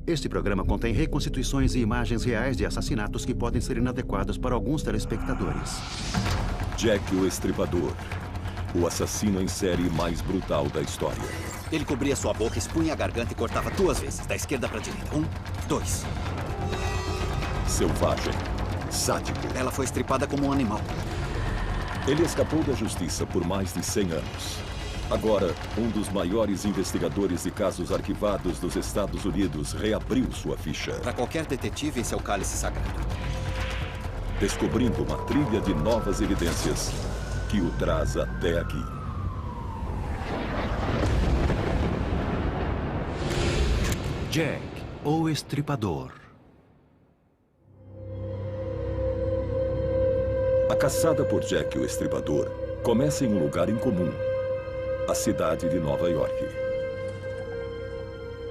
Este programa contém reconstituições e imagens reais de assassinatos que podem ser inadequados para alguns telespectadores. Jack o Estripador, o assassino em série mais brutal da história. Ele cobria sua boca, expunha a garganta e cortava 2 vezes, da esquerda para a direita. 1, 2. Selvagem, sádico. Ela foi estripada como um animal. Ele escapou da justiça por mais de 100 anos. Agora, um dos maiores investigadores de casos arquivados dos Estados Unidos reabriu sua ficha. Para qualquer detetive, esse é o cálice sagrado. Descobrindo uma trilha de novas evidências que o traz até aqui. Jack, o Estripador. A caçada por Jack o Estripador começa em um lugar incomum. A cidade de Nova York.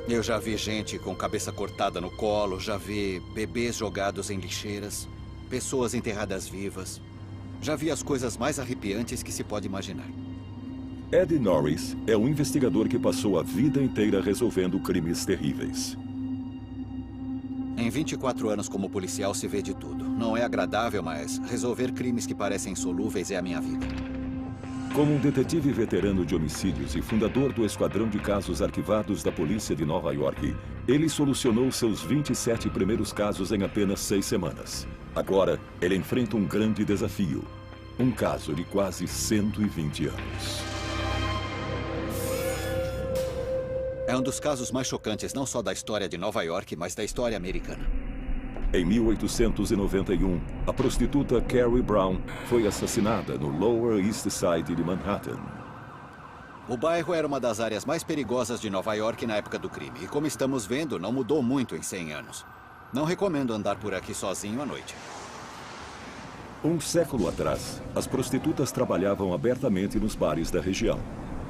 Eu já vi gente com cabeça cortada no colo, já vi bebês jogados em lixeiras, pessoas enterradas vivas. Já vi as coisas mais arrepiantes que se pode imaginar. Ed Norris é um investigador que passou a vida inteira resolvendo crimes terríveis. Em 24 anos como policial se vê de tudo. Não é agradável, mas resolver crimes que parecem insolúveis é a minha vida. Como um detetive veterano de homicídios e fundador do Esquadrão de Casos Arquivados da Polícia de Nova York, ele solucionou seus 27 primeiros casos em apenas 6 semanas. Agora, ele enfrenta um grande desafio. Um caso de quase 120 anos. É um dos casos mais chocantes não só da história de Nova York, mas da história americana. Em 1891, a prostituta Carrie Brown foi assassinada no Lower East Side de Manhattan. O bairro era uma das áreas mais perigosas de Nova York na época do crime. E como estamos vendo, não mudou muito em 100 anos. Não recomendo andar por aqui sozinho à noite. Um século atrás, as prostitutas trabalhavam abertamente nos bares da região.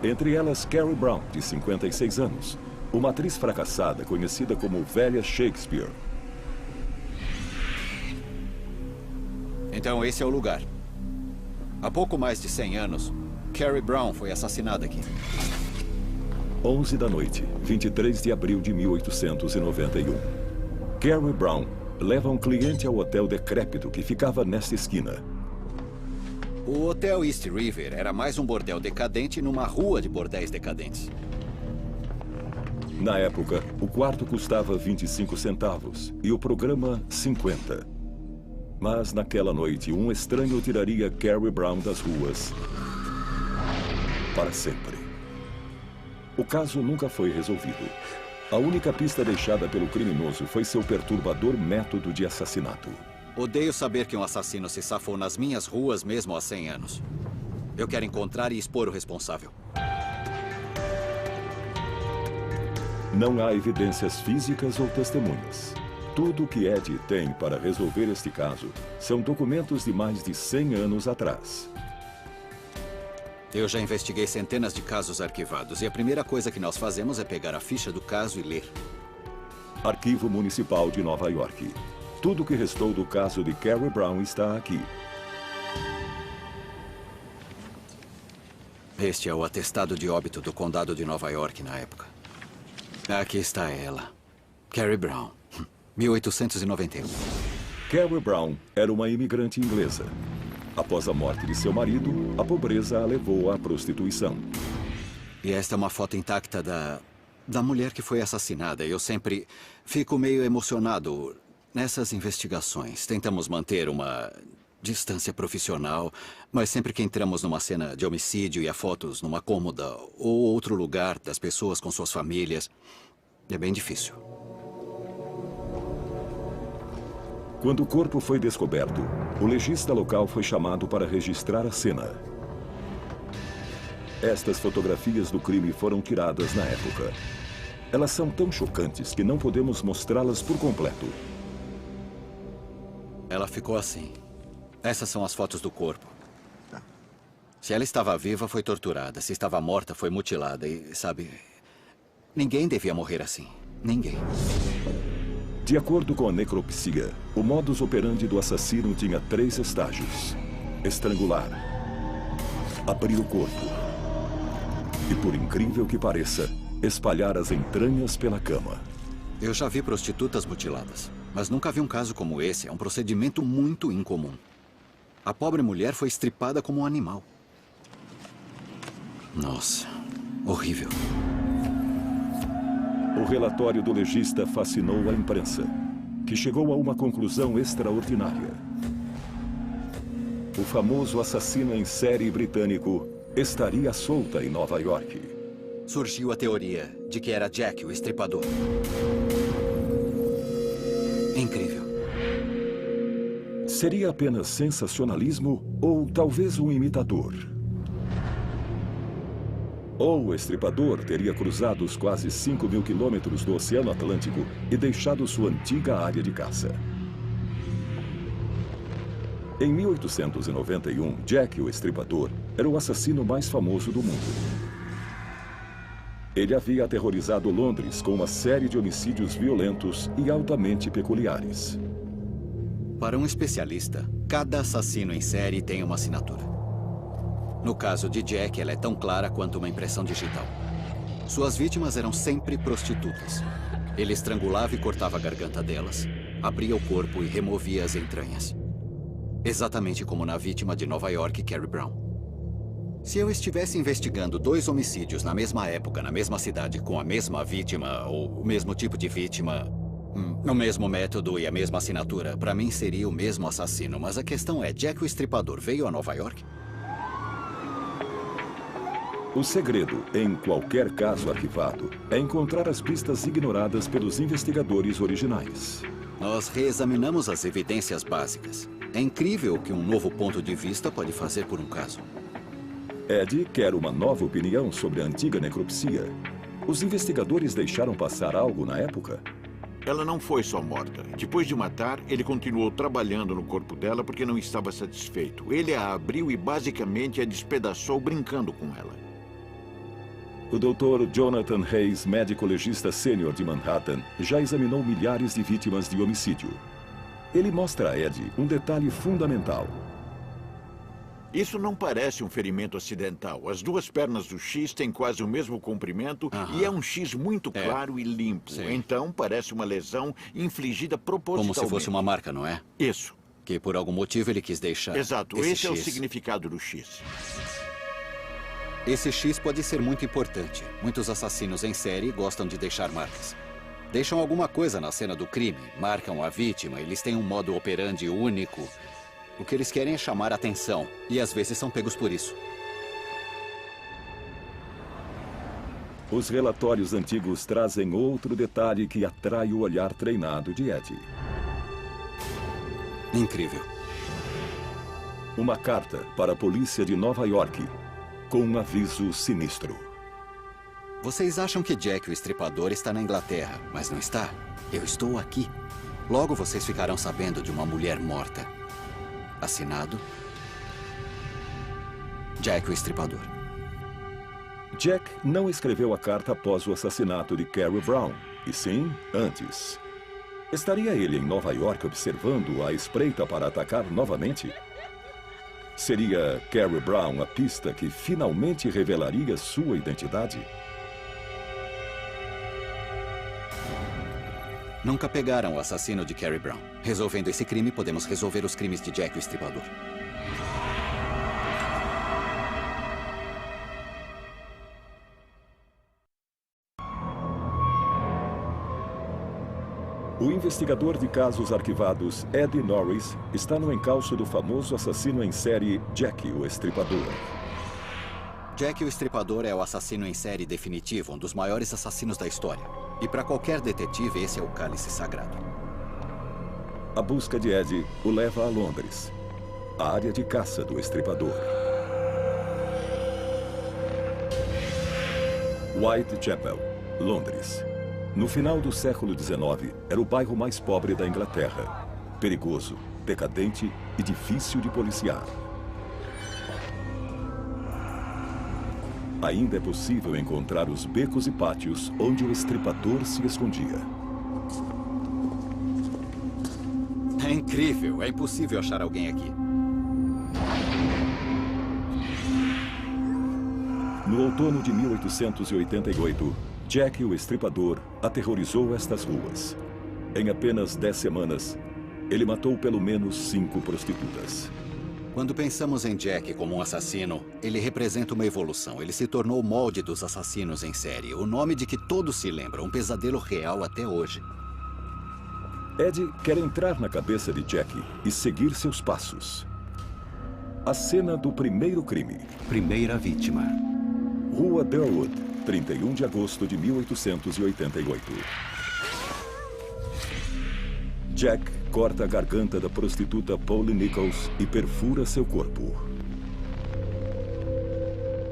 Entre elas, Carrie Brown, de 56 anos. Uma atriz fracassada conhecida como Velha Shakespeare. Então esse é o lugar. Há pouco mais de 100 anos, Carrie Brown foi assassinada aqui. 11 da noite, 23 de abril de 1891. Carrie Brown leva um cliente ao hotel decrépito que ficava nesta esquina. O Hotel East River era mais um bordel decadente numa rua de bordéis decadentes. Na época, o quarto custava 25 centavos e o programa 50. Mas naquela noite, um estranho tiraria Carrie Brown das ruas para sempre. O caso nunca foi resolvido. A única pista deixada pelo criminoso foi seu perturbador método de assassinato. Odeio saber que um assassino se safou nas minhas ruas mesmo há 100 anos. Eu quero encontrar e expor o responsável. Não há evidências físicas ou testemunhas. Tudo o que Ed tem para resolver este caso são documentos de mais de 100 anos atrás. Eu já investiguei centenas de casos arquivados e a primeira coisa que nós fazemos é pegar a ficha do caso e ler. Arquivo Municipal de Nova York. Tudo o que restou do caso de Carrie Brown está aqui. Este é o atestado de óbito do condado de Nova York na época. Aqui está ela. Carrie Brown, 1891. Carrie Brown era uma imigrante inglesa. Após a morte de seu marido, a pobreza a levou à prostituição. E esta é uma foto intacta da mulher que foi assassinada. Eu sempre fico meio emocionado nessas investigações. Tentamos manter uma distância profissional, mas sempre que entramos numa cena de homicídio e há fotos numa cômoda ou outro lugar das pessoas com suas famílias, é bem difícil. Quando o corpo foi descoberto, o legista local foi chamado para registrar a cena. Estas fotografias do crime foram tiradas na época. Elas são tão chocantes que não podemos mostrá-las por completo. Ela ficou assim. Essas são as fotos do corpo. Se ela estava viva, foi torturada. Se estava morta, foi mutilada. E, sabe, ninguém devia morrer assim. Ninguém. De acordo com a necropsia, o modus operandi do assassino tinha 3 estágios. Estrangular. Abrir o corpo. E, por incrível que pareça, espalhar as entranhas pela cama. Eu já vi prostitutas mutiladas, mas nunca vi um caso como esse. É um procedimento muito incomum. A pobre mulher foi estripada como um animal. Nossa, horrível. O relatório do legista fascinou a imprensa, que chegou a uma conclusão extraordinária. O famoso assassino em série britânico estaria solta em Nova York. Surgiu a teoria de que era Jack, o estripador. Incrível. Seria apenas sensacionalismo ou talvez um imitador? Ou o estripador teria cruzado os quase 5.000 quilômetros do Oceano Atlântico e deixado sua antiga área de caça. Em 1891, Jack, o Estripador, era o assassino mais famoso do mundo. Ele havia aterrorizado Londres com uma série de homicídios violentos e altamente peculiares. Para um especialista, cada assassino em série tem uma assinatura. No caso de Jack, ela é tão clara quanto uma impressão digital. Suas vítimas eram sempre prostitutas. Ele estrangulava e cortava a garganta delas, abria o corpo e removia as entranhas. Exatamente como na vítima de Nova York, Carrie Brown. Se eu estivesse investigando 2 homicídios na mesma época, na mesma cidade, com a mesma vítima, ou o mesmo tipo de vítima, o mesmo método e a mesma assinatura, para mim seria o mesmo assassino. Mas a questão é, Jack o Estripador veio a Nova York? O segredo, em qualquer caso arquivado, é encontrar as pistas ignoradas pelos investigadores originais. Nós reexaminamos as evidências básicas. É incrível o que um novo ponto de vista pode fazer por um caso. Ed quer uma nova opinião sobre a antiga necropsia. Os investigadores deixaram passar algo na época? Ela não foi só morta. Depois de matar, ele continuou trabalhando no corpo dela porque não estava satisfeito. Ele a abriu e basicamente a despedaçou brincando com ela. O Dr. Jonathan Hayes, médico legista sênior de Manhattan, já examinou milhares de vítimas de homicídio. Ele mostra a Ed um detalhe fundamental. Isso não parece um ferimento acidental. As 2 pernas do X têm quase o mesmo comprimento e é um X muito claro e limpo. Sim. Então parece uma lesão infligida propositalmente. Como se fosse uma marca, não é? Isso. Que por algum motivo ele quis deixar. Exato. Esse é o significado do X. Esse X pode ser muito importante. Muitos assassinos em série gostam de deixar marcas. Deixam alguma coisa na cena do crime, marcam a vítima, eles têm um modo operandi único. O que eles querem é chamar a atenção, e às vezes são pegos por isso. Os relatórios antigos trazem outro detalhe que atrai o olhar treinado de Ed. Incrível. Uma carta para a polícia de Nova York, com um aviso sinistro. Vocês acham que Jack o Estripador está na Inglaterra, mas não está. Eu estou aqui. Logo vocês ficarão sabendo de uma mulher morta. Assinado, Jack o Estripador. Jack não escreveu a carta após o assassinato de Carrie Brown, e sim antes. Estaria ele em Nova York observando a espreita para atacar novamente? Seria Carrie Brown a pista que finalmente revelaria sua identidade? Nunca pegaram o assassino de Carrie Brown. Resolvendo esse crime, podemos resolver os crimes de Jack o Estripador. O investigador de casos arquivados, Ed Norris, está no encalço do famoso assassino em série Jack o Estripador. Jack o Estripador é o assassino em série definitivo, um dos maiores assassinos da história. E para qualquer detetive, esse é o cálice sagrado. A busca de Ed o leva a Londres, a área de caça do Estripador. Whitechapel, Londres. No final do século XIX, era o bairro mais pobre da Inglaterra. Perigoso, decadente e difícil de policiar. Ainda é possível encontrar os becos e pátios onde o Estripador se escondia. É incrível, é impossível achar alguém aqui. No outono de 1888, Jack o Estripador aterrorizou estas ruas. Em apenas 10 semanas, ele matou pelo menos 5 prostitutas. Quando pensamos em Jack como um assassino, ele representa uma evolução. Ele se tornou o molde dos assassinos em série. O nome de que todos se lembram, um pesadelo real até hoje. Ed quer entrar na cabeça de Jack e seguir seus passos. A cena do primeiro crime. Primeira vítima. Rua Durwood, 31 de agosto de 1888. Jack corta a garganta da prostituta Polly Nichols e perfura seu corpo.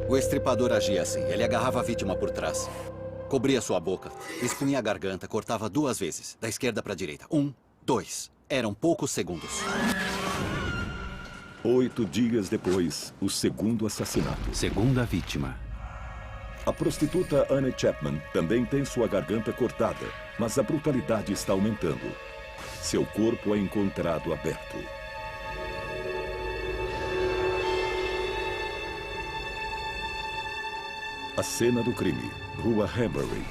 O estripador agia assim. Ele agarrava a vítima por trás, cobria sua boca, expunha a garganta, cortava 2 vezes, da esquerda para a direita. 1, 2. Eram poucos segundos. 8 dias depois, o segundo assassinato. Segunda vítima. A prostituta Anne Chapman também tem sua garganta cortada, mas a brutalidade está aumentando. Seu corpo é encontrado aberto. A cena do crime, Rua Hambury.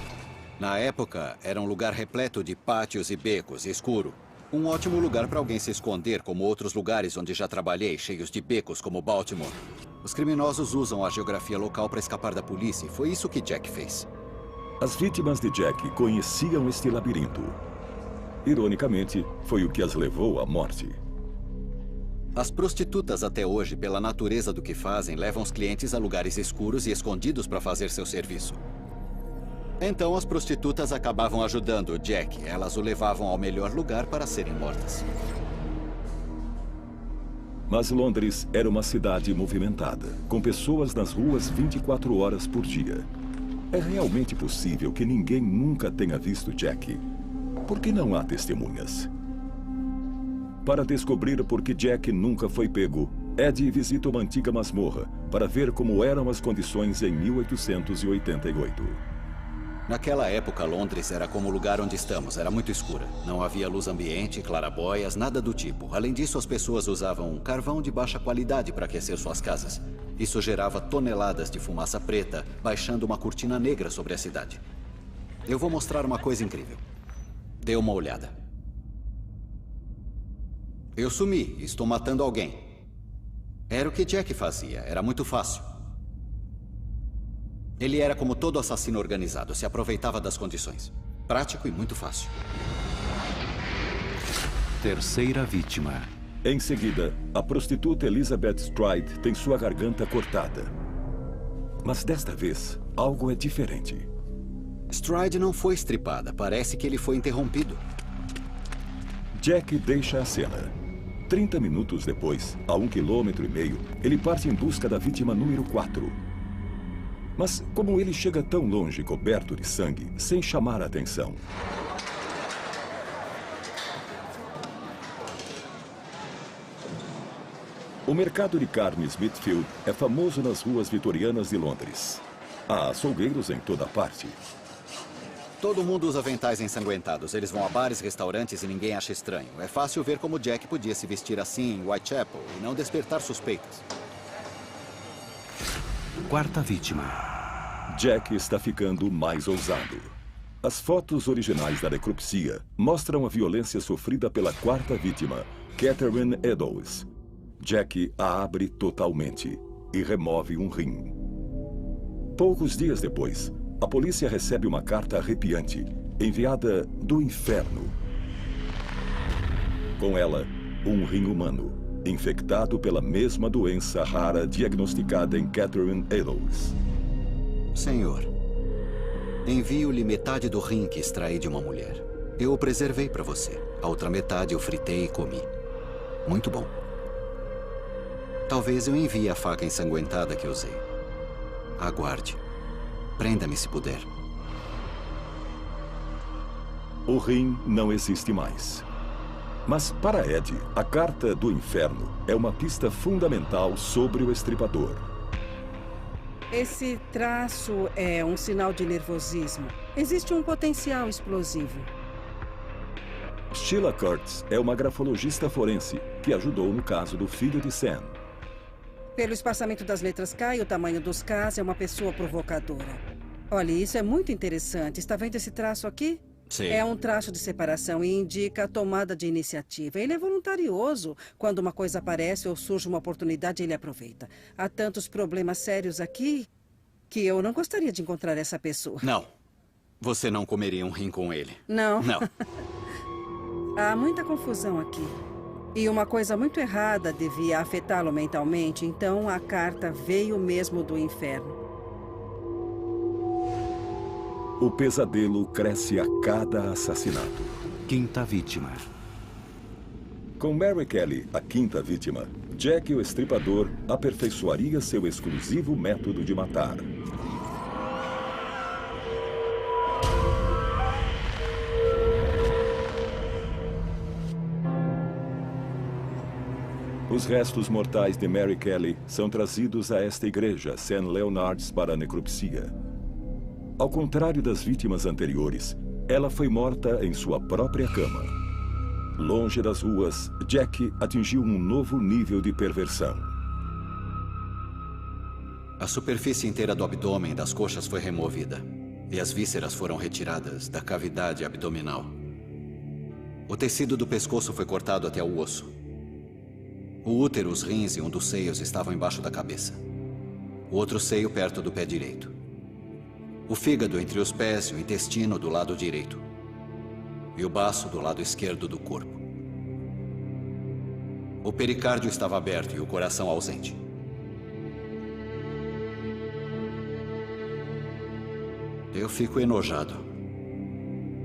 Na época, era um lugar repleto de pátios e becos, escuro. Um ótimo lugar para alguém se esconder, como outros lugares onde já trabalhei, cheios de becos, como Baltimore. Os criminosos usam a geografia local para escapar da polícia, e foi isso que Jack fez. As vítimas de Jack conheciam este labirinto. Ironicamente, foi o que as levou à morte. As prostitutas até hoje, pela natureza do que fazem, levam os clientes a lugares escuros e escondidos para fazer seu serviço. Então as prostitutas acabavam ajudando o Jack. Elas o levavam ao melhor lugar para serem mortas. Mas Londres era uma cidade movimentada, com pessoas nas ruas 24 horas por dia. É realmente possível que ninguém nunca tenha visto Jack. Por que não há testemunhas? Para descobrir por que Jack nunca foi pego, Ed visita uma antiga masmorra para ver como eram as condições em 1888. Naquela época, Londres era como o lugar onde estamos. Era muito escura. Não havia luz ambiente, clarabóias, nada do tipo. Além disso, as pessoas usavam carvão de baixa qualidade para aquecer suas casas. Isso gerava toneladas de fumaça preta, baixando uma cortina negra sobre a cidade. Eu vou mostrar uma coisa incrível. Dê uma olhada. Eu sumi e estou matando alguém. Era o que Jack fazia. Era muito fácil. Ele era como todo assassino organizado. Se aproveitava das condições. Prático e muito fácil. Terceira vítima. Em seguida, a prostituta Elizabeth Stride tem sua garganta cortada. Mas desta vez, algo é diferente. Stride não foi estripada. Parece que ele foi interrompido. Jack deixa a cena. 30 minutos depois, a 1,5 km, ele parte em busca da vítima número 4. Mas como ele chega tão longe coberto de sangue, sem chamar a atenção? O mercado de carne Smithfield é famoso nas ruas vitorianas de Londres. Há açougueiros em toda parte. Todo mundo usa aventais ensanguentados. Eles vão a bares, restaurantes e ninguém acha estranho. É fácil ver como Jack podia se vestir assim em Whitechapel e não despertar suspeitas. Quarta vítima. Jack está ficando mais ousado. As fotos originais da necropsia mostram a violência sofrida pela quarta vítima, Catherine Eddowes. Jack a abre totalmente e remove um rim. Poucos dias depois, a polícia recebe uma carta arrepiante, enviada do inferno. Com ela, um rim humano, infectado pela mesma doença rara diagnosticada em Catherine Eddowes. Senhor, envio-lhe metade do rim que extraí de uma mulher. Eu o preservei para você. A outra metade eu fritei e comi. Muito bom. Talvez eu envie a faca ensanguentada que usei. Aguarde. Prenda-me se puder. O rim não existe mais. Mas para Ed, a carta do inferno é uma pista fundamental sobre o estripador. Esse traço é um sinal de nervosismo. Existe um potencial explosivo. Sheila Kurtz é uma grafologista forense que ajudou no caso do filho de Sam. Pelo espaçamento das letras K e o tamanho dos Ks, é uma pessoa provocadora. Olha, isso é muito interessante. Está vendo esse traço aqui? Sim. É um traço de separação e indica a tomada de iniciativa. Ele é voluntarioso. Quando uma coisa aparece ou surge uma oportunidade, ele aproveita. Há tantos problemas sérios aqui que eu não gostaria de encontrar essa pessoa. Não. Você não comeria um rim com ele. Não. Não. Há muita confusão aqui. E uma coisa muito errada devia afetá-lo mentalmente, então a carta veio mesmo do inferno. O pesadelo cresce a cada assassinato. Quinta vítima. Com Mary Kelly, a quinta vítima, Jack o Estripador aperfeiçoaria seu exclusivo método de matar. Os restos mortais de Mary Kelly são trazidos a esta igreja, St. Leonard's, para a necropsia. Ao contrário das vítimas anteriores, ela foi morta em sua própria cama. Longe das ruas, Jack atingiu um novo nível de perversão. A superfície inteira do abdômen e das coxas foi removida. E as vísceras foram retiradas da cavidade abdominal. O tecido do pescoço foi cortado até o osso. O útero, os rins e um dos seios estavam embaixo da cabeça. O outro seio perto do pé direito. O fígado entre os pés e o intestino do lado direito. E o baço do lado esquerdo do corpo. O pericárdio estava aberto e o coração ausente. Eu fico enojado.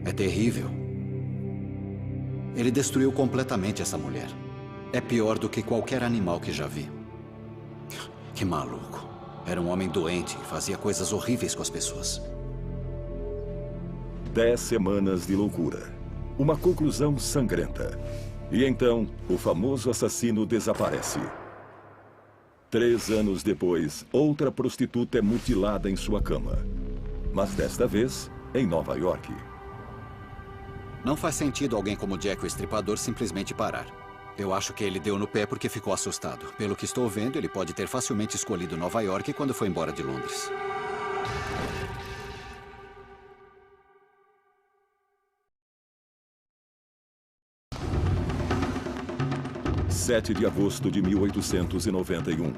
É terrível. Ele destruiu completamente essa mulher. É pior do que qualquer animal que já vi. Que maluco. Era um homem doente e fazia coisas horríveis com as pessoas. 10 semanas de loucura. Uma conclusão sangrenta. E então, o famoso assassino desaparece. 3 anos depois, outra prostituta é mutilada em sua cama. Mas desta vez, em Nova York. Não faz sentido alguém como Jack o Estripador simplesmente parar. Eu acho que ele deu no pé porque ficou assustado. Pelo que estou vendo, ele pode ter facilmente escolhido Nova York quando foi embora de Londres. (7 de agosto de 1891).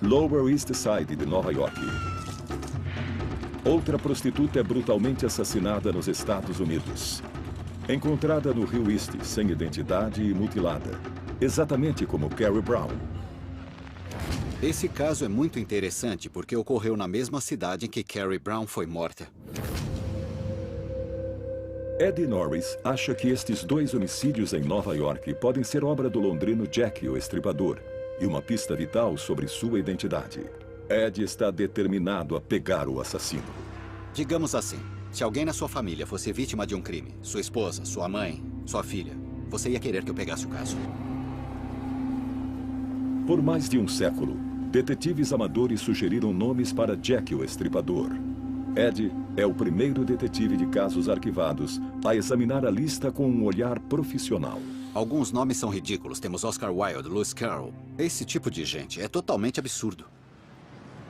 Lower East Side de Nova York. Outra prostituta é brutalmente assassinada nos Estados Unidos. Encontrada no Rio East, sem identidade e mutilada. Exatamente como Carrie Brown. Esse caso é muito interessante porque ocorreu na mesma cidade em que Carrie Brown foi morta. Eddie Norris acha que estes 2 homicídios em Nova York podem ser obra do londrino Jack o Estripador e uma pista vital sobre sua identidade. Ed está determinado a pegar o assassino. Digamos assim, se alguém na sua família fosse vítima de um crime, sua esposa, sua mãe, sua filha, você ia querer que eu pegasse o caso. Por mais de um século, detetives amadores sugeriram nomes para Jack o Estripador. Ed é o primeiro detetive de casos arquivados a examinar a lista com um olhar profissional. Alguns nomes são ridículos. Temos Oscar Wilde, Lewis Carroll. Esse tipo de gente é totalmente absurdo.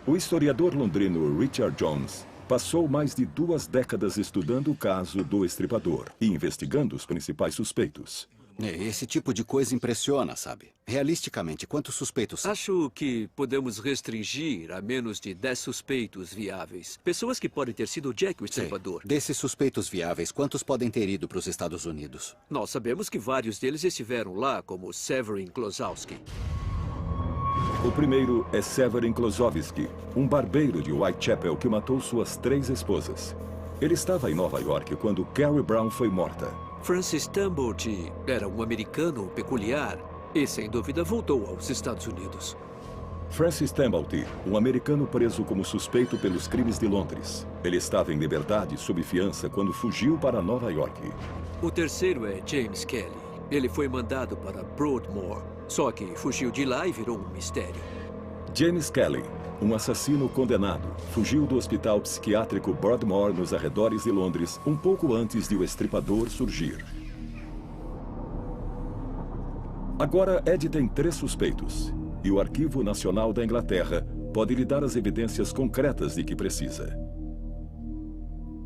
O historiador londrino Richard Jones passou mais de 2 décadas estudando o caso do Estripador e investigando os principais suspeitos. Esse tipo de coisa impressiona, sabe? Realisticamente, quantos suspeitos são? Acho que podemos restringir a menos de 10 suspeitos viáveis. Pessoas que podem ter sido Jack o Estripador. Desses suspeitos viáveis, quantos podem ter ido para os Estados Unidos? Nós sabemos que vários deles estiveram lá, como Severin Klosowski. O primeiro é Severin Klosowski, um barbeiro de Whitechapel que matou suas 3 esposas. Ele estava em Nova York quando Carrie Brown foi morta. Francis Tambot era um americano peculiar e, sem dúvida, voltou aos Estados Unidos. Francis Tambot, um americano preso como suspeito pelos crimes de Londres. Ele estava em liberdade sob fiança quando fugiu para Nova York. O terceiro é James Kelly. Ele foi mandado para Broadmoor, só que fugiu de lá e virou um mistério. James Kelly, um assassino condenado, fugiu do hospital psiquiátrico Broadmoor nos arredores de Londres um pouco antes de o Estripador surgir. Agora, Ed tem 3 suspeitos e o Arquivo Nacional da Inglaterra pode lhe dar as evidências concretas de que precisa.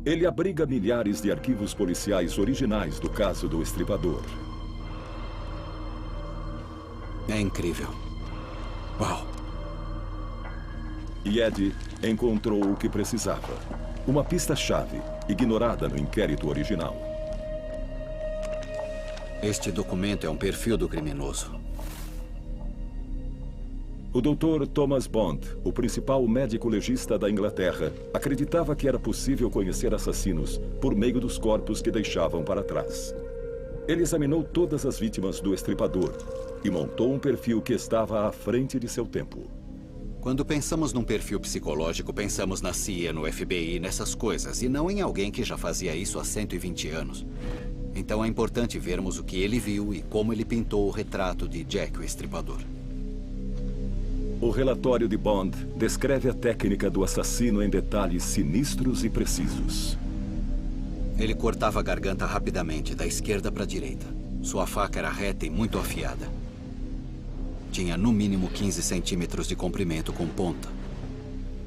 Ele abriga milhares de arquivos policiais originais do caso do Estripador. É incrível. Uau! E Ed encontrou o que precisava. Uma pista-chave, ignorada no inquérito original. Este documento é um perfil do criminoso. O Dr. Thomas Bond, o principal médico legista da Inglaterra, acreditava que era possível conhecer assassinos por meio dos corpos que deixavam para trás. Ele examinou todas as vítimas do Estripador e montou um perfil que estava à frente de seu tempo. Quando pensamos num perfil psicológico, pensamos na CIA, no FBI, nessas coisas, e não em alguém que já fazia isso há 120 anos. Então é importante vermos o que ele viu e como ele pintou o retrato de Jack o Estripador. O relatório de Bond descreve a técnica do assassino em detalhes sinistros e precisos. Ele cortava a garganta rapidamente, da esquerda para a direita. Sua faca era reta e muito afiada. Tinha no mínimo 15 centímetros de comprimento com ponta.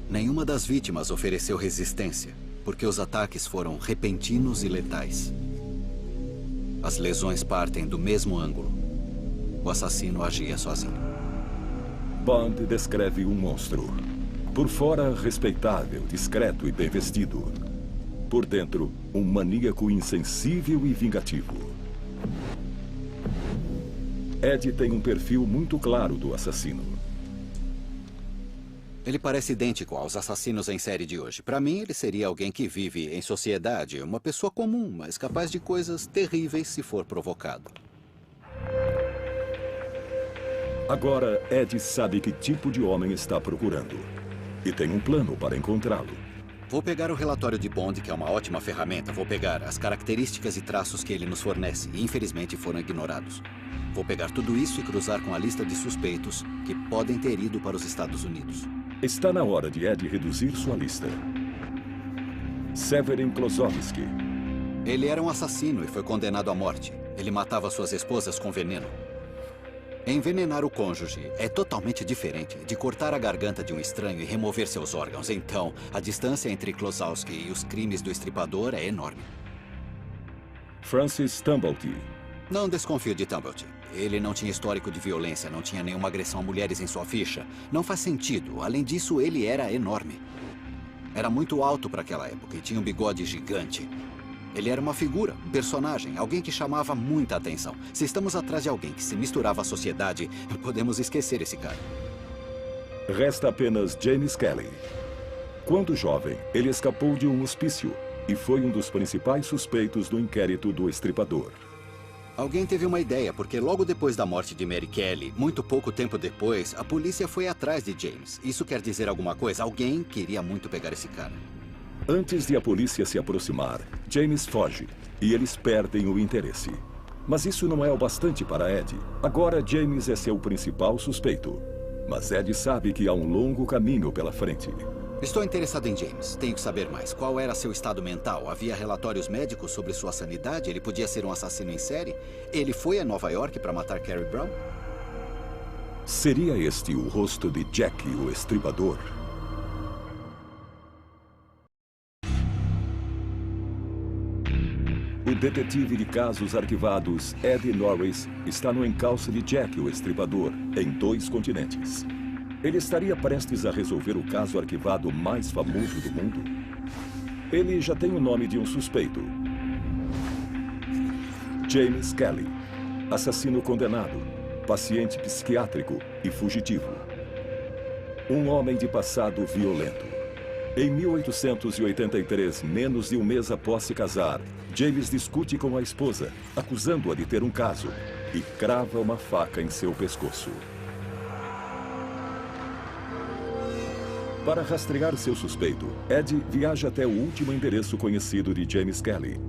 Nenhuma das vítimas ofereceu resistência, porque os ataques foram repentinos e letais. As lesões partem do mesmo ângulo. O assassino agia sozinho. Bond descreve um monstro. Por fora, respeitável, discreto e bem vestido. Por dentro, um maníaco insensível e vingativo. Ed tem um perfil muito claro do assassino. Ele parece idêntico aos assassinos em série de hoje. Para mim, ele seria alguém que vive em sociedade, uma pessoa comum, mas capaz de coisas terríveis se for provocado. Agora, Ed sabe que tipo de homem está procurando. E tem um plano para encontrá-lo. Vou pegar o relatório de Bond, que é uma ótima ferramenta. Vou pegar as características e traços que ele nos fornece, e infelizmente foram ignorados. Vou pegar tudo isso e cruzar com a lista de suspeitos que podem ter ido para os Estados Unidos. Está na hora de Ed reduzir sua lista. Severin Klosowski. Ele era um assassino e foi condenado à morte. Ele matava suas esposas com veneno. Envenenar o cônjuge é totalmente diferente de cortar a garganta de um estranho e remover seus órgãos. Então, a distância entre Klosowski e os crimes do Estripador é enorme. Francis Tumblety. Não desconfio de Tumblety. Ele não tinha histórico de violência, não tinha nenhuma agressão a mulheres em sua ficha. Não faz sentido. Além disso, ele era enorme. Era muito alto para aquela época e tinha um bigode gigante. Ele era uma figura, um personagem, alguém que chamava muita atenção. Se estamos atrás de alguém que se misturava à sociedade, podemos esquecer esse cara. Resta apenas James Kelly. Quando jovem, ele escapou de um hospício e foi um dos principais suspeitos do inquérito do Estripador. Alguém teve uma ideia, porque logo depois da morte de Mary Kelly, muito pouco tempo depois, a polícia foi atrás de James. Isso quer dizer alguma coisa? Alguém queria muito pegar esse cara. Antes de a polícia se aproximar, James foge e eles perdem o interesse. Mas isso não é o bastante para Ed. Agora James é seu principal suspeito. Mas Ed sabe que há um longo caminho pela frente. Estou interessado em James. Tenho que saber mais. Qual era seu estado mental? Havia relatórios médicos sobre sua sanidade? Ele podia ser um assassino em série? Ele foi a Nova York para matar Carrie Brown? Seria este o rosto de Jack, o Estripador? O detetive de casos arquivados, Ed Norris, está no encalço de Jack, o Estripador, em 2 continentes. Ele estaria prestes a resolver o caso arquivado mais famoso do mundo? Ele já tem o nome de um suspeito. James Kelly, assassino condenado, paciente psiquiátrico e fugitivo. Um homem de passado violento. Em 1883, menos de um mês após se casar, James discute com a esposa, acusando-a de ter um caso, e crava uma faca em seu pescoço. Para rastrear seu suspeito, Ed viaja até o último endereço conhecido de James Kelly,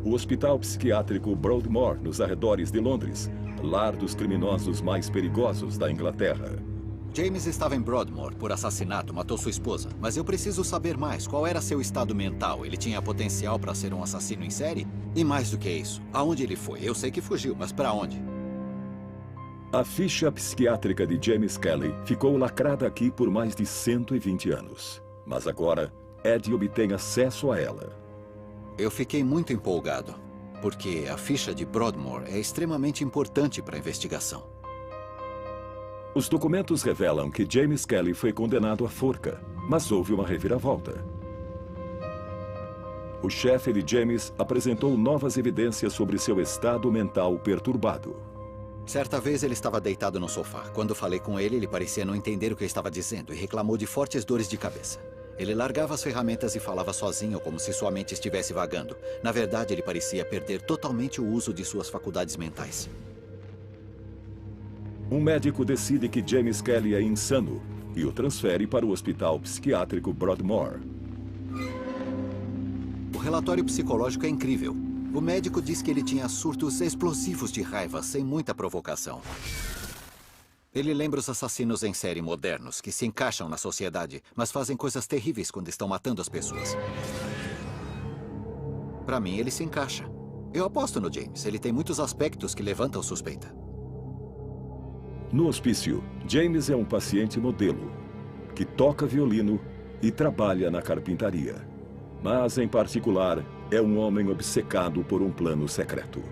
o Hospital Psiquiátrico Broadmoor, nos arredores de Londres, lar dos criminosos mais perigosos da Inglaterra. James estava em Broadmoor por assassinato, matou sua esposa. Mas eu preciso saber mais. Qual era seu estado mental? Ele tinha potencial para ser um assassino em série? E mais do que isso, aonde ele foi? Eu sei que fugiu, mas para onde? A ficha psiquiátrica de James Kelly ficou lacrada aqui por mais de 120 anos. Mas agora, Ed obtém acesso a ela. Eu fiquei muito empolgado, porque a ficha de Broadmoor é extremamente importante para a investigação. Os documentos revelam que James Kelly foi condenado à forca, mas houve uma reviravolta. O chefe de James apresentou novas evidências sobre seu estado mental perturbado. Certa vez ele estava deitado no sofá. Quando falei com ele, ele parecia não entender o que eu estava dizendo e reclamou de fortes dores de cabeça. Ele largava as ferramentas e falava sozinho, como se sua mente estivesse vagando. Na verdade, ele parecia perder totalmente o uso de suas faculdades mentais. Um médico decide que James Kelly é insano e o transfere para o hospital psiquiátrico Broadmoor. O relatório psicológico é incrível. O médico diz que ele tinha surtos explosivos de raiva, sem muita provocação. Ele lembra os assassinos em série modernos, que se encaixam na sociedade, mas fazem coisas terríveis quando estão matando as pessoas. Para mim, ele se encaixa. Eu aposto no James. Ele tem muitos aspectos que levantam suspeita. No hospício, James é um paciente modelo, que toca violino e trabalha na carpintaria. Mas, em particular, é um homem obcecado por um plano secreto.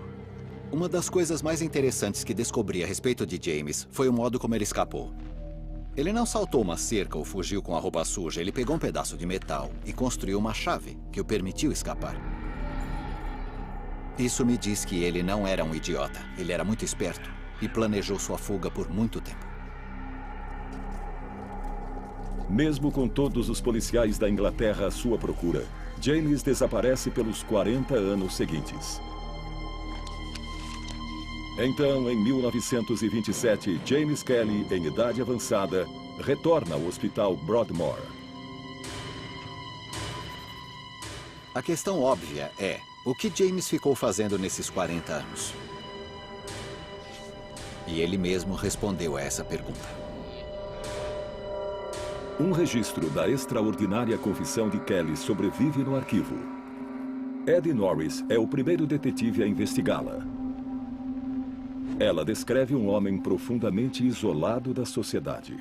Uma das coisas mais interessantes que descobri a respeito de James foi o modo como ele escapou. Ele não saltou uma cerca ou fugiu com a roupa suja. Ele pegou um pedaço de metal e construiu uma chave que o permitiu escapar. Isso me diz que ele não era um idiota. Ele era muito esperto e planejou sua fuga por muito tempo. Mesmo com todos os policiais da Inglaterra à sua procura, James desaparece pelos 40 anos seguintes. Então, em 1927, James Kelly, em idade avançada, retorna ao hospital Broadmoor. A questão óbvia é, o que James ficou fazendo nesses 40 anos? E ele mesmo respondeu a essa pergunta. Um registro da extraordinária confissão de Kelly sobrevive no arquivo. Eddie Norris é o primeiro detetive a investigá-la. Ela descreve um homem profundamente isolado da sociedade.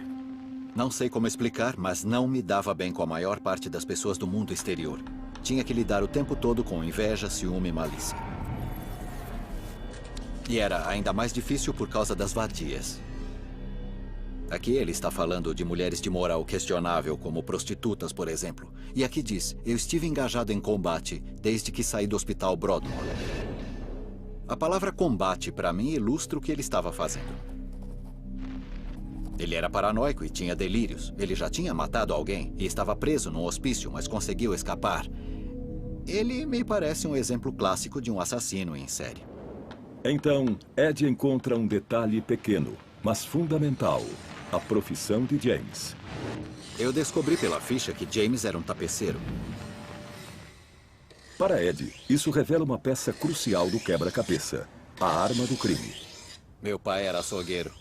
Não sei como explicar, mas não me dava bem com a maior parte das pessoas do mundo exterior. Tinha que lidar o tempo todo com inveja, ciúme e malícia. E era ainda mais difícil por causa das vadias. Aqui ele está falando de mulheres de moral questionável, como prostitutas, por exemplo. E aqui diz, eu estive engajado em combate desde que saí do hospital Broadmoor. A palavra combate, para mim, ilustra o que ele estava fazendo. Ele era paranoico e tinha delírios. Ele já tinha matado alguém e estava preso num hospício, mas conseguiu escapar. Ele me parece um exemplo clássico de um assassino em série. Então, Ed encontra um detalhe pequeno, mas fundamental. A profissão de James. Eu descobri pela ficha que James era um tapeceiro. Para Ed, isso revela uma peça crucial do quebra-cabeça. A arma do crime. Meu pai era açougueiro.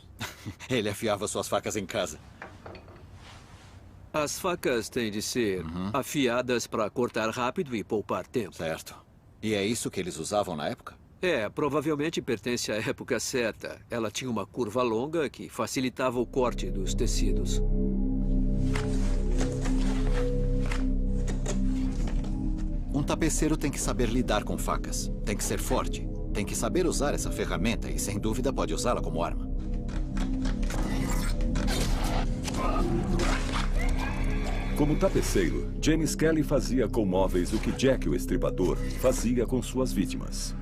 Ele afiava suas facas em casa. As facas têm de ser afiadas para cortar rápido e poupar tempo. Certo. E é isso que eles usavam na época? Provavelmente pertence à época certa. Ela tinha uma curva longa que facilitava o corte dos tecidos. Um tapeceiro tem que saber lidar com facas. Tem que ser forte. Tem que saber usar essa ferramenta e, sem dúvida, pode usá-la como arma. Como tapeceiro, James Kelly fazia com móveis o que Jack o Estripador fazia com suas vítimas.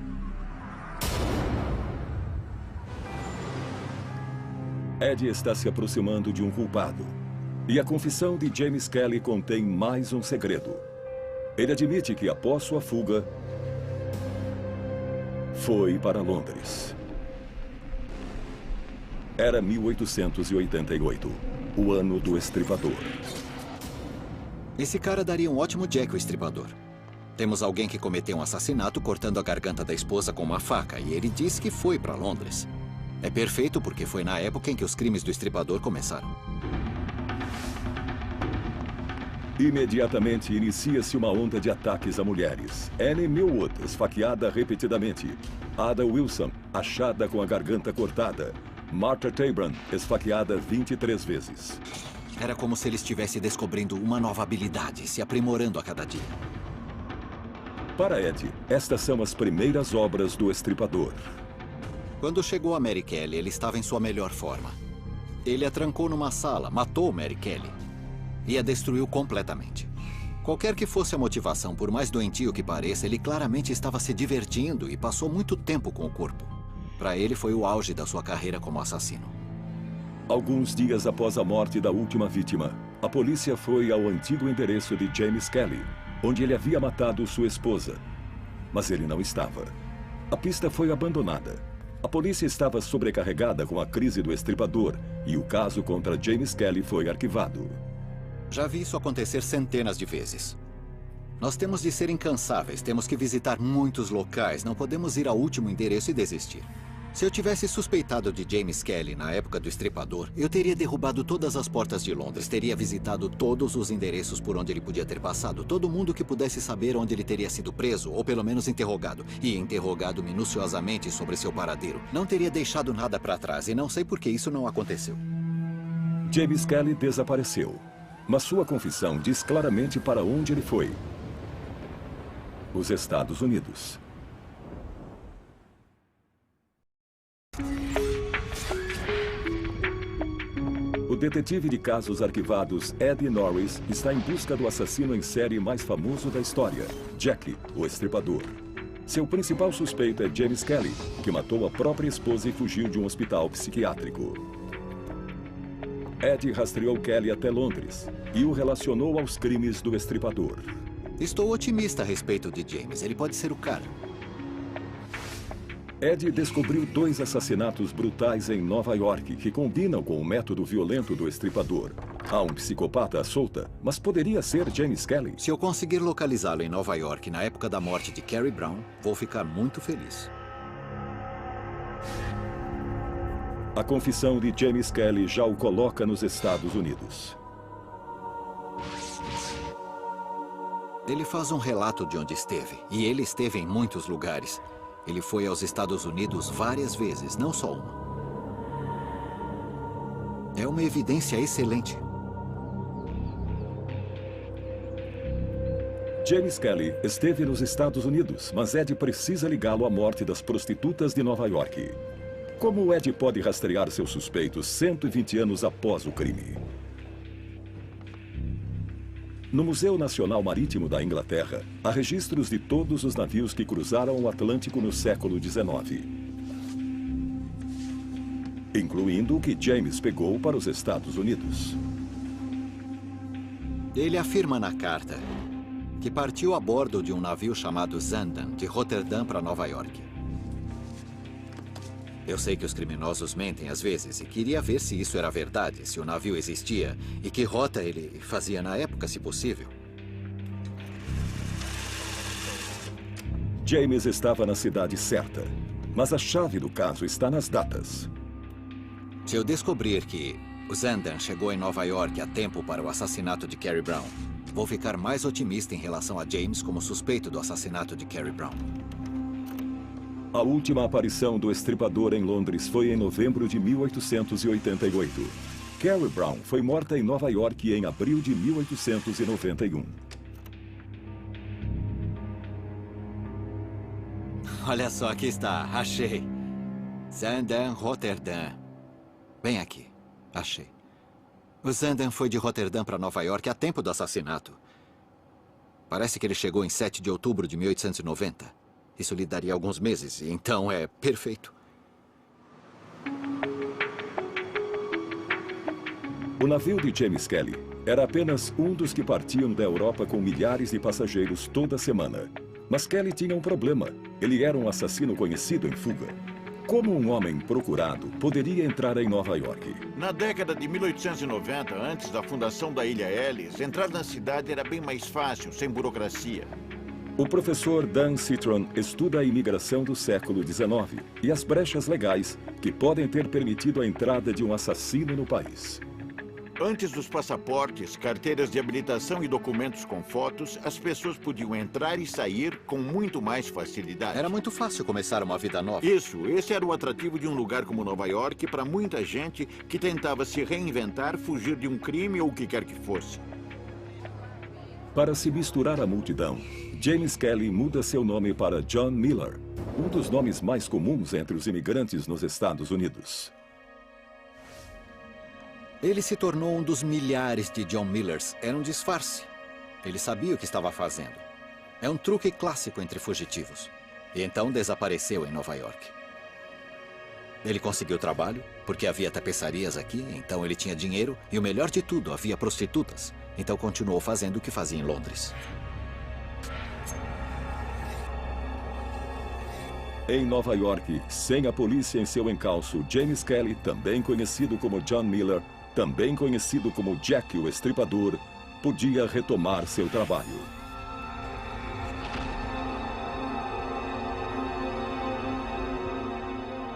Ed está se aproximando de um culpado. E a confissão de James Kelly contém mais um segredo. Ele admite que, após sua fuga, foi para Londres. Era 1888, o ano do Estripador. Esse cara daria um ótimo Jack o Estripador. Temos alguém que cometeu um assassinato cortando a garganta da esposa com uma faca, e ele diz que foi para Londres. É perfeito porque foi na época em que os crimes do Estripador começaram. Imediatamente inicia-se uma onda de ataques a mulheres. Annie Millwood, esfaqueada repetidamente. Ada Wilson, achada com a garganta cortada. Martha Tabram, esfaqueada 23 vezes. Era como se ele estivesse descobrindo uma nova habilidade, se aprimorando a cada dia. Para Ed, estas são as primeiras obras do Estripador. Quando chegou a Mary Kelly, ele estava em sua melhor forma. Ele a trancou numa sala, matou Mary Kelly e a destruiu completamente. Qualquer que fosse a motivação, por mais doentio que pareça, ele claramente estava se divertindo e passou muito tempo com o corpo. Para ele, foi o auge da sua carreira como assassino. Alguns dias após a morte da última vítima, a polícia foi ao antigo endereço de James Kelly, onde ele havia matado sua esposa. Mas ele não estava. A pista foi abandonada. A polícia estava sobrecarregada com a crise do Estripador e o caso contra James Kelly foi arquivado. Já vi isso acontecer centenas de vezes. Nós temos de ser incansáveis, temos que visitar muitos locais, não podemos ir ao último endereço e desistir. Se eu tivesse suspeitado de James Kelly na época do Estripador, eu teria derrubado todas as portas de Londres, teria visitado todos os endereços por onde ele podia ter passado, todo mundo que pudesse saber onde ele teria sido preso, ou pelo menos interrogado, e interrogado minuciosamente sobre seu paradeiro. Não teria deixado nada para trás, e não sei por que isso não aconteceu. James Kelly desapareceu, mas sua confissão diz claramente para onde ele foi. Os Estados Unidos. O detetive de casos arquivados Ed Norris está em busca do assassino em série mais famoso da história, Jack, o Estripador. Seu principal suspeito é James Kelly, que matou a própria esposa e fugiu de um hospital psiquiátrico. Ed rastreou Kelly até Londres e o relacionou aos crimes do Estripador. Estou otimista a respeito de James, ele pode ser o cara. Ed descobriu 2 assassinatos brutais em Nova York que combinam com o método violento do Estripador. Há um psicopata à solta, mas poderia ser James Kelly. Se eu conseguir localizá-lo em Nova York na época da morte de Carrie Brown, vou ficar muito feliz. A confissão de James Kelly já o coloca nos Estados Unidos. Ele faz um relato de onde esteve, e ele esteve em muitos lugares. Ele foi aos Estados Unidos várias vezes, não só uma. É uma evidência excelente. James Kelly esteve nos Estados Unidos, mas Ed precisa ligá-lo à morte das prostitutas de Nova York. Como Ed pode rastrear seus suspeitos 120 anos após o crime? No Museu Nacional Marítimo da Inglaterra, há registros de todos os navios que cruzaram o Atlântico no século XIX, incluindo o que James pegou para os Estados Unidos. Ele afirma na carta que partiu a bordo de um navio chamado Zaandam, de Roterdã para Nova York. Eu sei que os criminosos mentem às vezes e queria ver se isso era verdade, se o navio existia e que rota ele fazia na época, se possível. James estava na cidade certa, mas a chave do caso está nas datas. Se eu descobrir que o Zaandam chegou em Nova York a tempo para o assassinato de Carrie Brown, vou ficar mais otimista em relação a James como suspeito do assassinato de Carrie Brown. A última aparição do Estripador em Londres foi em novembro de 1888. Carrie Brown foi morta em Nova York em abril de 1891. Olha só, aqui está. Achei. Zaandam, Roterdã. Bem aqui. Achei. O Zaandam foi de Roterdã para Nova York a tempo do assassinato. Parece que ele chegou em 7 de outubro de 1890. Isso lhe daria alguns meses, então é perfeito. O navio de James Kelly era apenas um dos que partiam da Europa com milhares de passageiros toda semana. Mas Kelly tinha um problema. Ele era um assassino conhecido em fuga. Como um homem procurado poderia entrar em Nova York? Na década de 1890, antes da fundação da Ilha Ellis, entrar na cidade era bem mais fácil, sem burocracia. O professor Dan Citron estuda a imigração do século XIX e as brechas legais que podem ter permitido a entrada de um assassino no país. Antes dos passaportes, carteiras de habilitação e documentos com fotos, as pessoas podiam entrar e sair com muito mais facilidade. Era muito fácil começar uma vida nova. Esse era o atrativo de um lugar como Nova York para muita gente que tentava se reinventar, fugir de um crime ou o que quer que fosse. Para se misturar à multidão, James Kelly muda seu nome para John Miller, um dos nomes mais comuns entre os imigrantes nos Estados Unidos. Ele se tornou um dos milhares de John Millers. Era um disfarce. Ele sabia o que estava fazendo. É um truque clássico entre fugitivos. E então desapareceu em Nova York. Ele conseguiu trabalho, porque havia tapeçarias aqui, então ele tinha dinheiro, e o melhor de tudo, havia prostitutas. Então continuou fazendo o que fazia em Londres. Em Nova York, sem a polícia em seu encalço, James Kelly, também conhecido como John Miller, também conhecido como Jack o Estripador, podia retomar seu trabalho.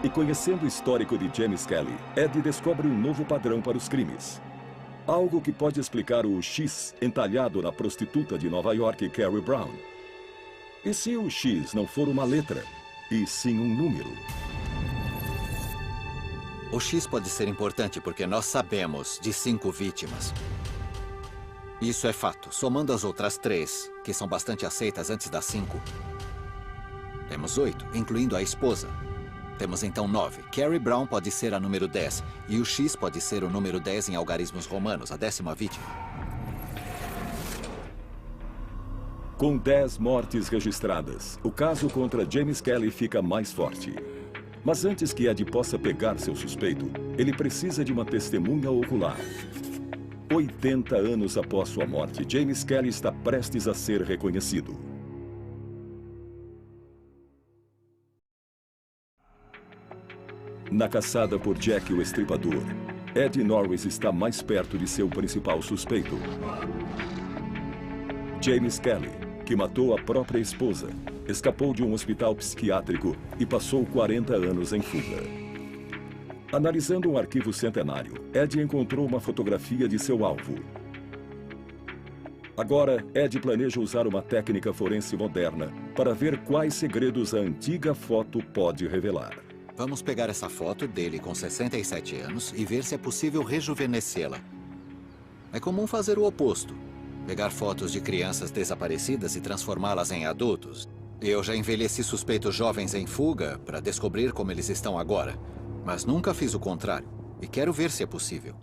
E conhecendo o histórico de James Kelly, Ed descobre um novo padrão para os crimes. Algo que pode explicar o X entalhado na prostituta de Nova York, Carrie Brown. E se o X não for uma letra, e sim um número? O X pode ser importante porque nós sabemos de 5 vítimas. Isso é fato. Somando as outras 3, que são bastante aceitas antes das 5, temos 8, incluindo a esposa. Temos então 9. Carrie Brown pode ser a número 10. E o X pode ser o número 10 em algarismos romanos, a 10ª vítima. Com 10 mortes registradas, o caso contra James Kelly fica mais forte. Mas antes que Ed possa pegar seu suspeito, ele precisa de uma testemunha ocular. 80 anos após sua morte, James Kelly está prestes a ser reconhecido. Na caçada por Jack o Estripador, Ed Norris está mais perto de seu principal suspeito. James Kelly, que matou a própria esposa, escapou de um hospital psiquiátrico e passou 40 anos em fuga. Analisando um arquivo centenário, Ed encontrou uma fotografia de seu alvo. Agora, Ed planeja usar uma técnica forense moderna para ver quais segredos a antiga foto pode revelar. Vamos pegar essa foto dele com 67 anos e ver se é possível rejuvenescê-la. É comum fazer o oposto. Pegar fotos de crianças desaparecidas e transformá-las em adultos. Eu já envelheci suspeitos jovens em fuga para descobrir como eles estão agora. Mas nunca fiz o contrário. E quero ver se é possível.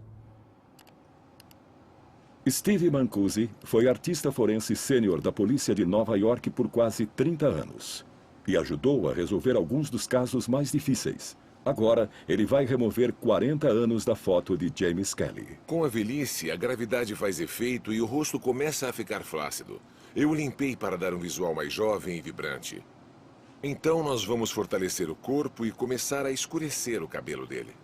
Steve Mancusi foi artista forense sênior da polícia de Nova York por quase 30 anos. E ajudou a resolver alguns dos casos mais difíceis. Agora, ele vai remover 40 anos da foto de James Kelly. Com a velhice, a gravidade faz efeito e o rosto começa a ficar flácido. Eu o limpei para dar um visual mais jovem e vibrante. Então nós vamos fortalecer o corpo e começar a escurecer o cabelo dele.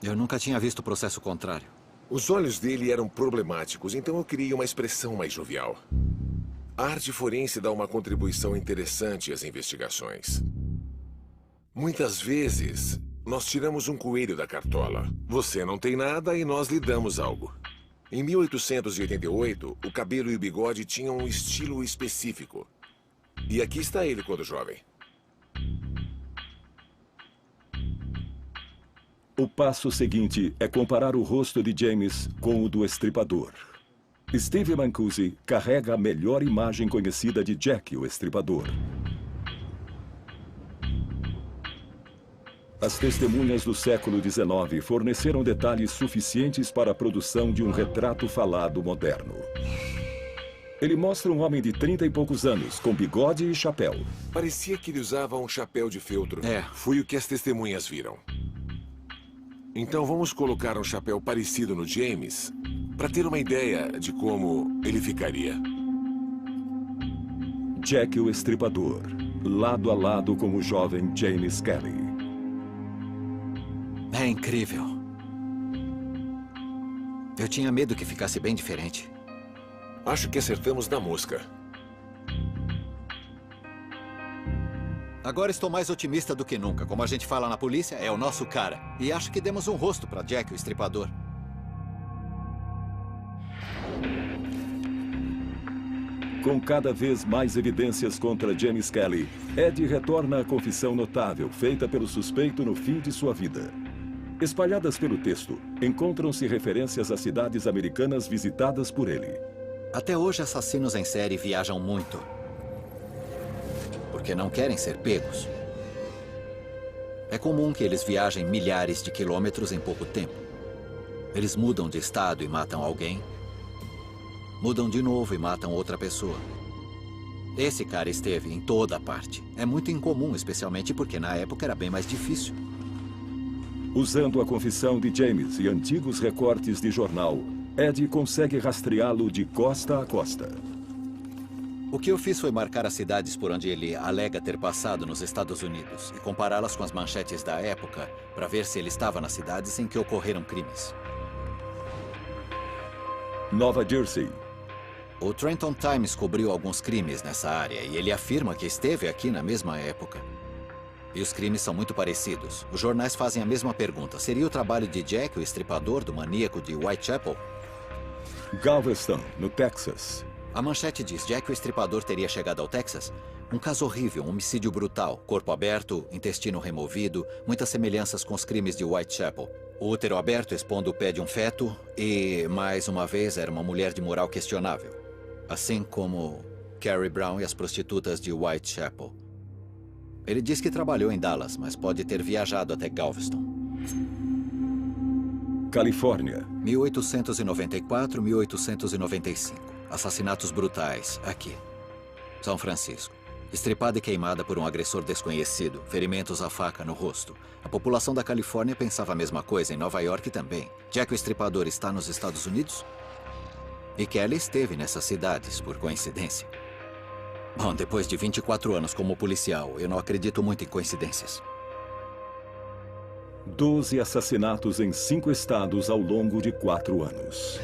Eu nunca tinha visto o processo contrário. Os olhos dele eram problemáticos, então eu criei uma expressão mais jovial. A arte forense dá uma contribuição interessante às investigações. Muitas vezes, nós tiramos um coelho da cartola. Você não tem nada e nós lhe damos algo. Em 1888, o cabelo e o bigode tinham um estilo específico. E aqui está ele quando jovem. O passo seguinte é comparar o rosto de James com o do Estripador. Steve Mancusi carrega a melhor imagem conhecida de Jack o Estripador. As testemunhas do século XIX forneceram detalhes suficientes para a produção de um retrato falado moderno. Ele mostra um homem de 30 e poucos anos, com bigode e chapéu. Parecia que ele usava um chapéu de feltro. Foi o que as testemunhas viram. Então vamos colocar um chapéu parecido no James, para ter uma ideia de como ele ficaria. Jack o Estripador, lado a lado com o jovem James Kelly. É incrível. Eu tinha medo que ficasse bem diferente. Acho que acertamos na mosca. Agora estou mais otimista do que nunca. Como a gente fala na polícia, é o nosso cara. E acho que demos um rosto para Jack o Estripador. Com cada vez mais evidências contra James Kelly, Ed retorna à confissão notável feita pelo suspeito no fim de sua vida. Espalhadas pelo texto, encontram-se referências a cidades americanas visitadas por ele. Até hoje, assassinos em série viajam muito. Porque não querem ser pegos. É comum que eles viajem milhares de quilômetros em pouco tempo. Eles mudam de estado e matam alguém. Mudam de novo e matam outra pessoa. Esse cara esteve em toda parte. É muito incomum, especialmente porque na época era bem mais difícil. Usando a confissão de James e antigos recortes de jornal, Ed consegue rastreá-lo de costa a costa. O que eu fiz foi marcar as cidades por onde ele alega ter passado nos Estados Unidos e compará-las com as manchetes da época para ver se ele estava nas cidades em que ocorreram crimes. Nova Jersey. O Trenton Times cobriu alguns crimes nessa área e ele afirma que esteve aqui na mesma época. E os crimes são muito parecidos. Os jornais fazem a mesma pergunta. Seria o trabalho de Jack, o estripador do maníaco de Whitechapel? Galveston, no Texas. A manchete diz: Jack, o estripador, teria chegado ao Texas. Um caso horrível, um homicídio brutal. Corpo aberto, intestino removido, muitas semelhanças com os crimes de Whitechapel. O útero aberto expondo o pé de um feto e, mais uma vez, era uma mulher de moral questionável. Assim como Carrie Brown e as prostitutas de Whitechapel. Ele diz que trabalhou em Dallas, mas pode ter viajado até Galveston. Califórnia. 1894, 1895. Assassinatos brutais, aqui. São Francisco. Estripada e queimada por um agressor desconhecido. Ferimentos à faca no rosto. A população da Califórnia pensava a mesma coisa, em Nova York também. Jack o Estripador está nos Estados Unidos? E Kelly esteve nessas cidades, por coincidência. Bom, depois de 24 anos como policial, eu não acredito muito em coincidências. 12 assassinatos em 5 estados ao longo de 4 anos.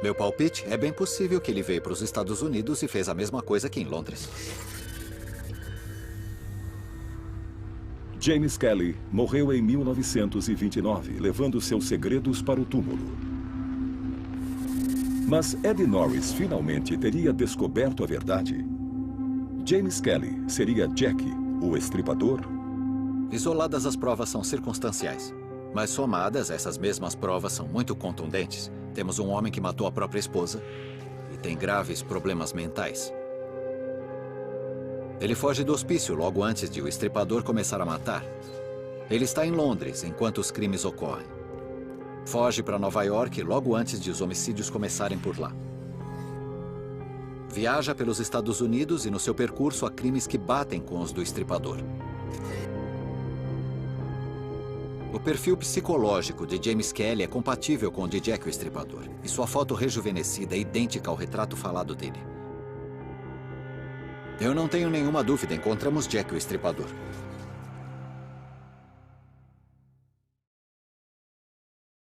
Meu palpite, é bem possível que ele veio para os Estados Unidos e fez a mesma coisa que em Londres. James Kelly morreu em 1929, levando seus segredos para o túmulo. Mas Ed Norris finalmente teria descoberto a verdade? James Kelly seria Jack, o estripador? Isoladas, as provas são circunstanciais. Mas somadas, essas mesmas provas são muito contundentes. Temos um homem que matou a própria esposa e tem graves problemas mentais. Ele foge do hospício logo antes de o estripador começar a matar. Ele está em Londres enquanto os crimes ocorrem. Foge para Nova York logo antes de os homicídios começarem por lá. Viaja pelos Estados Unidos e no seu percurso há crimes que batem com os do estripador. O perfil psicológico de James Kelly é compatível com o de Jack o Estripador. E sua foto rejuvenescida é idêntica ao retrato falado dele. Eu não tenho nenhuma dúvida, encontramos Jack o Estripador.